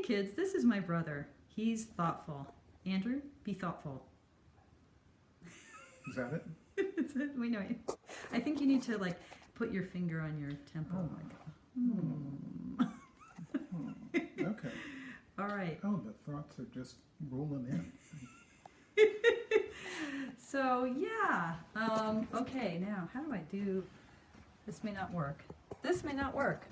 kids, this is my brother. He's thoughtful. Andrew, be thoughtful. Is that it? That's it. We know you. I think you need to like put your finger on your temple. Oh my god. Okay. All right. Oh, the thoughts are just rolling in. So yeah. Okay. Now, how do I do? This may not work. This may not work.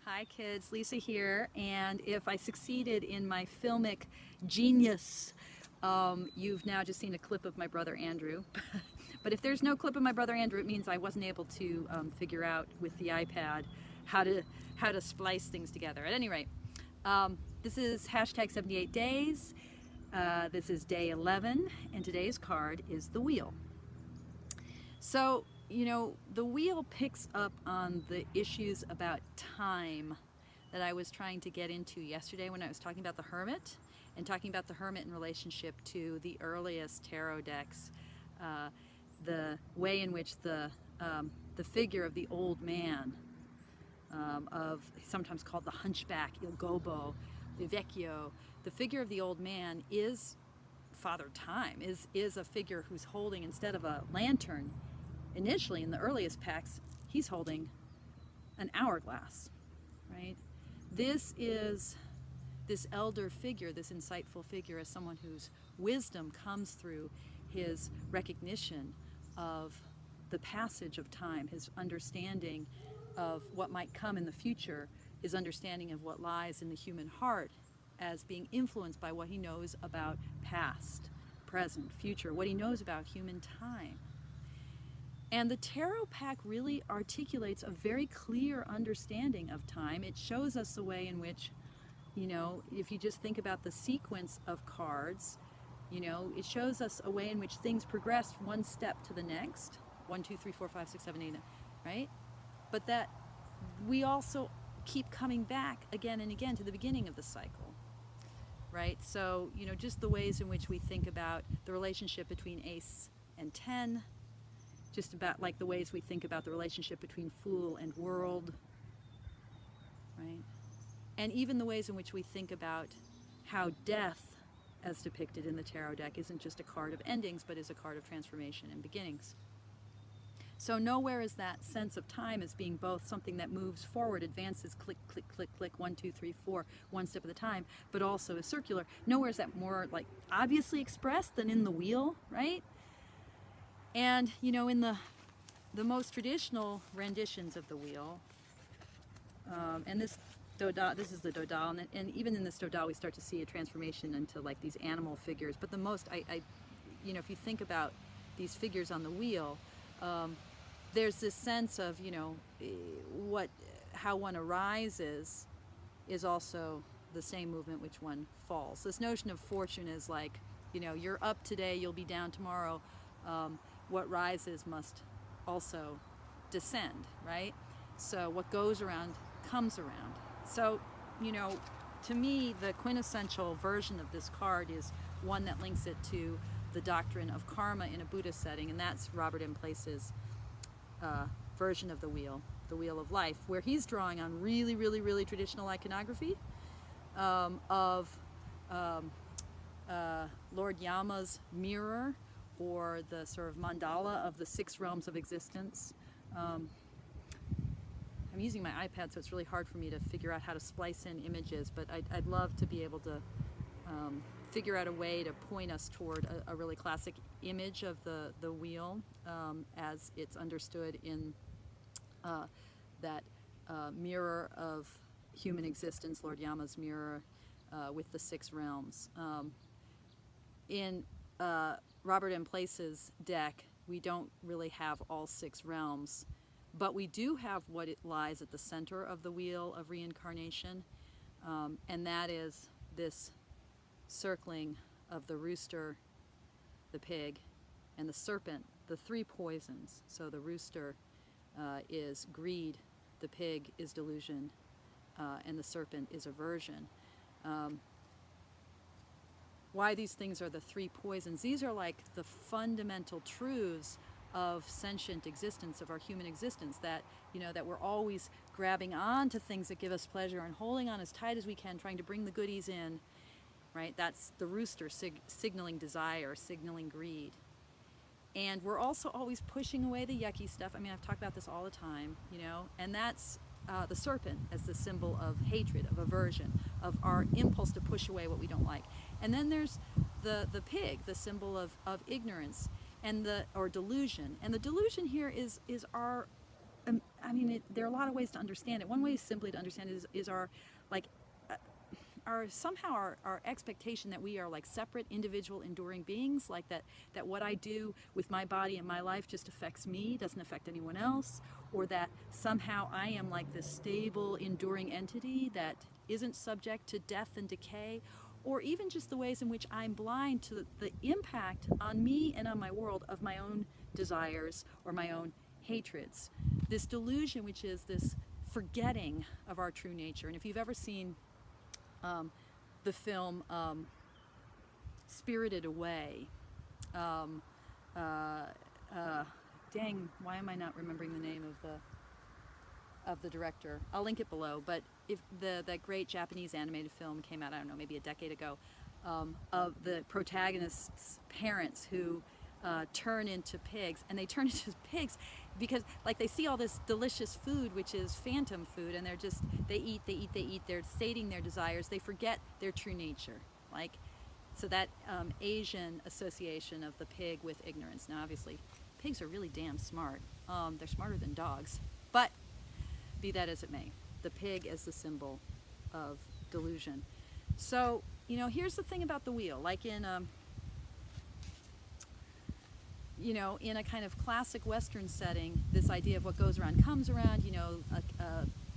Hi kids, Lisa here, and if I succeeded in my filmic genius, you've now just seen a clip of my brother Andrew. But if there's no clip of my brother Andrew, it means I wasn't able to figure out with the iPad how to splice things together. At any rate, this is hashtag 78 days. This is day 11, and today's card is the wheel. So, you know, the wheel picks up on the issues about time that I was trying to get into yesterday when I was talking about the Hermit, and talking about the Hermit in relationship to the earliest tarot decks, the way in which the figure of the old man, of sometimes called the hunchback, Il Gobbo, the Vecchio, the figure of the old man is Father Time, is a figure who's holding, instead of a lantern, initially in the earliest packs, he's holding an hourglass, right? This is this elder figure, this insightful figure, as someone whose wisdom comes through his recognition of the passage of time, his understanding of what might come in the future, his understanding of what lies in the human heart as being influenced by what he knows about past, present, future, what he knows about human time. And the tarot pack really articulates a very clear understanding of time. It shows us the way in which, you know, if you just think about the sequence of cards, you know, it shows us a way in which things progress one step to the next. 1, 2, 3, 4, 5, 6, 7, 8, right? But that we also keep coming back again and again to the beginning of the cycle, right? So, you know, just the ways in which we think about the relationship between ace and 10, just about like the ways we think about the relationship between fool and world, right? And even the ways in which we think about how death, as depicted in the tarot deck, isn't just a card of endings, but is a card of transformation and beginnings. So nowhere is that sense of time as being both something that moves forward, advances, click, click, click, click, 1, 2, 3, 4, one step at a time, but also is circular. Nowhere is that more like obviously expressed than in the wheel, right? And, you know, in the most traditional renditions of the wheel, and this is the Dodal, and even in this Dodal we start to see a transformation into like these animal figures. But the most, you know, if you think about these figures on the wheel, there's this sense of, you know, how one arises is also the same movement which one falls. This notion of fortune is like, you know, you're up today, you'll be down tomorrow. What rises must also descend, right? So what goes around comes around. So, you know, to me, the quintessential version of this card is one that links it to the doctrine of karma in a Buddhist setting, and that's Robert M. Place's version of the wheel of life, where he's drawing on really, really, really traditional iconography of Lord Yama's mirror, or the sort of mandala of the 6 realms of existence. I'm using my iPad, so it's really hard for me to figure out how to splice in images, but I'd love to be able to figure out a way to point us toward a really classic image of the wheel as it's understood in that mirror of human existence, Lord Yama's mirror with the 6 realms. In Robert M. Place's deck, we don't really have all 6 realms, but we do have what it lies at the center of the wheel of reincarnation, and that is this circling of the rooster, the pig, and the serpent, the 3 poisons. So the rooster is greed, the pig is delusion, and the serpent is aversion. Why these things are the 3 poisons? These are like the fundamental truths of sentient existence, of our human existence, that, you know, that we're always grabbing on to things that give us pleasure and holding on as tight as we can, trying to bring the goodies in, right? That's the rooster signaling desire, signaling greed. And we're also always pushing away the yucky stuff. I mean, I've talked about this all the time, you know, and that's the serpent as the symbol of hatred, of aversion, of our impulse to push away what we don't like. And then there's the pig, the symbol of ignorance and or delusion. And the delusion here is our, I mean, there are a lot of ways to understand it. One way simply to understand it is our, like, somehow our expectation that we are like separate individual enduring beings, like that what I do with my body and my life just affects me, doesn't affect anyone else, or that somehow I am like this stable enduring entity that isn't subject to death and decay, or even just the ways in which I'm blind to the impact on me and on my world of my own desires or my own hatreds. This delusion, which is this forgetting of our true nature. And if you've ever seen the film Spirited Away. Dang, why am I not remembering the name of the director? I'll link it below. But if that great Japanese animated film came out, I don't know, maybe a decade ago, of the protagonist's parents who turn into pigs, and they turn into pigs because, like, they see all this delicious food, which is phantom food, and they eat, they're sating their desires, they forget their true nature. Like, so that Asian association of the pig with ignorance. Now, obviously, pigs are really damn smart. They're smarter than dogs, but be that as it may, the pig as the symbol of delusion. So, you know, here's the thing about the wheel. Like in you know, in a kind of classic Western setting, this idea of what goes around comes around, you know,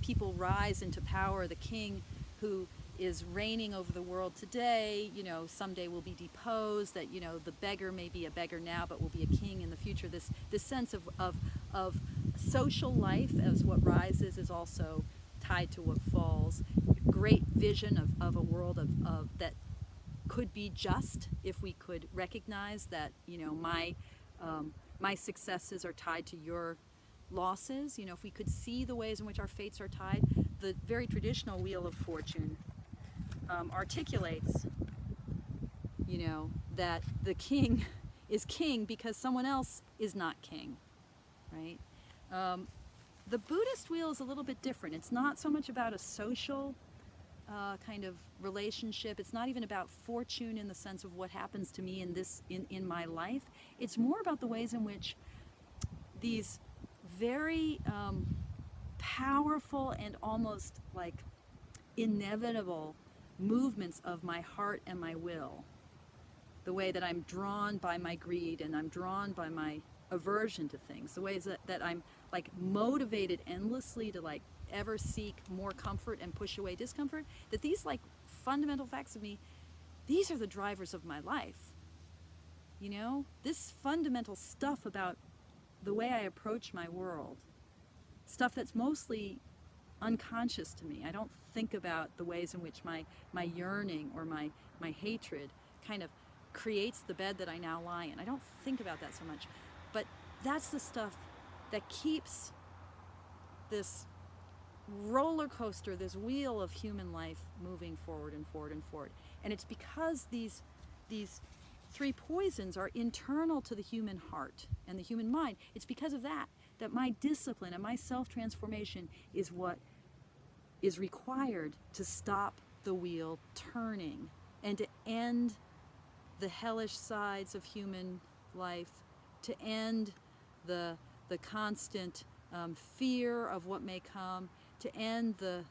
people rise into power, the king who is reigning over the world today, you know, someday will be deposed, that, you know, the beggar may be a beggar now, but will be a king in the future. This sense of social life as what rises is also tied to what falls. Great vision of a world of that could be just if we could recognize that, you know, my successes are tied to your losses. You know, if we could see the ways in which our fates are tied, the very traditional Wheel of Fortune articulates, you know, that the king is king because someone else is not king, right? The Buddhist wheel is a little bit different. It's not so much about a social kind of relationship. It's not even about fortune in the sense of what happens to me in my life. It's more about the ways in which these very powerful and almost like inevitable movements of my heart and my will, the way that I'm drawn by my greed and I'm drawn by my aversion to things, the ways that I'm like motivated endlessly to like ever seek more comfort and push away discomfort, that these like fundamental facts of me, these are the drivers of my life. You know, this fundamental stuff about the way I approach my world, stuff that's mostly unconscious to me. I don't think about the ways in which my yearning or my hatred kind of creates the bed that I now lie in. I don't think about that so much. But that's the stuff that keeps this roller coaster, this wheel of human life moving forward and forward and forward. And it's because these three poisons are internal to the human heart and the human mind. It's because of that my discipline and my self-transformation is what is required to stop the wheel turning and to end the hellish sides of human life, to end the constant fear of what may come, to end the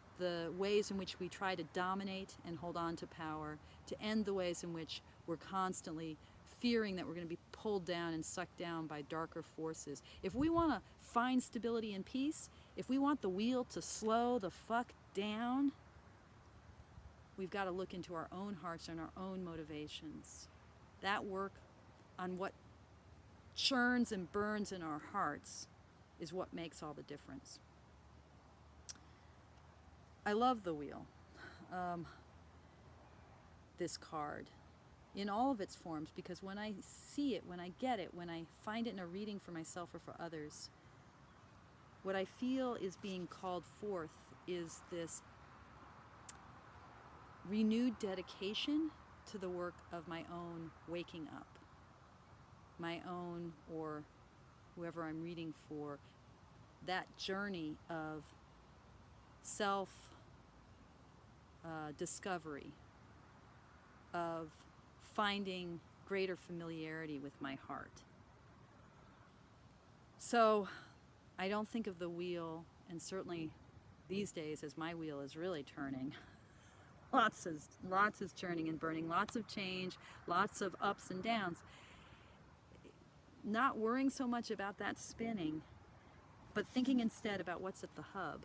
ways in which we try to dominate and hold on to power, to end the ways in which we're constantly fearing that we're going to be pulled down and sucked down by darker forces. If we want to find stability and peace, if we want the wheel to slow the fuck down, we've got to look into our own hearts and our own motivations. That work on what churns and burns in our hearts is what makes all the difference. I love the wheel. This card. in all of its forms, because when I see it, when I get it, when I find it in a reading for myself or for others, what I feel is being called forth is this renewed dedication to the work of my own waking up, my own, or whoever I'm reading for, that journey of self discovery, of finding greater familiarity with my heart. So I don't think of the wheel, and certainly these days as my wheel is really turning, lots is churning and burning, lots of change, lots of ups and downs. Not worrying so much about that spinning, but thinking instead about what's at the hub.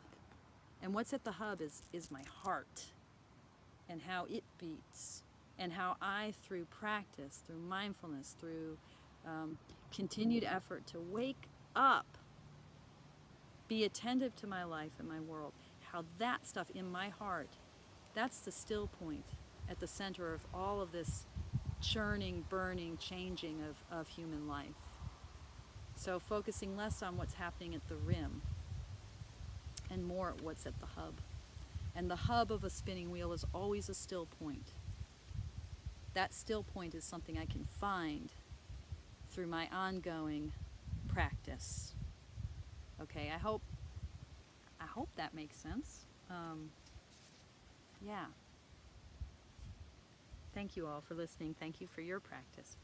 And what's at the hub is my heart, and how it beats, and how I, through practice, through mindfulness, through continued effort to wake up, be attentive to my life and my world, how that stuff in my heart, that's the still point at the center of all of this churning, burning, changing of human life. So focusing less on what's happening at the rim and more at what's at the hub. And the hub of a spinning wheel is always a still point. That still point is something I can find through my ongoing practice. Okay, I hope that makes sense. Yeah. Thank you all for listening. Thank you for your practice.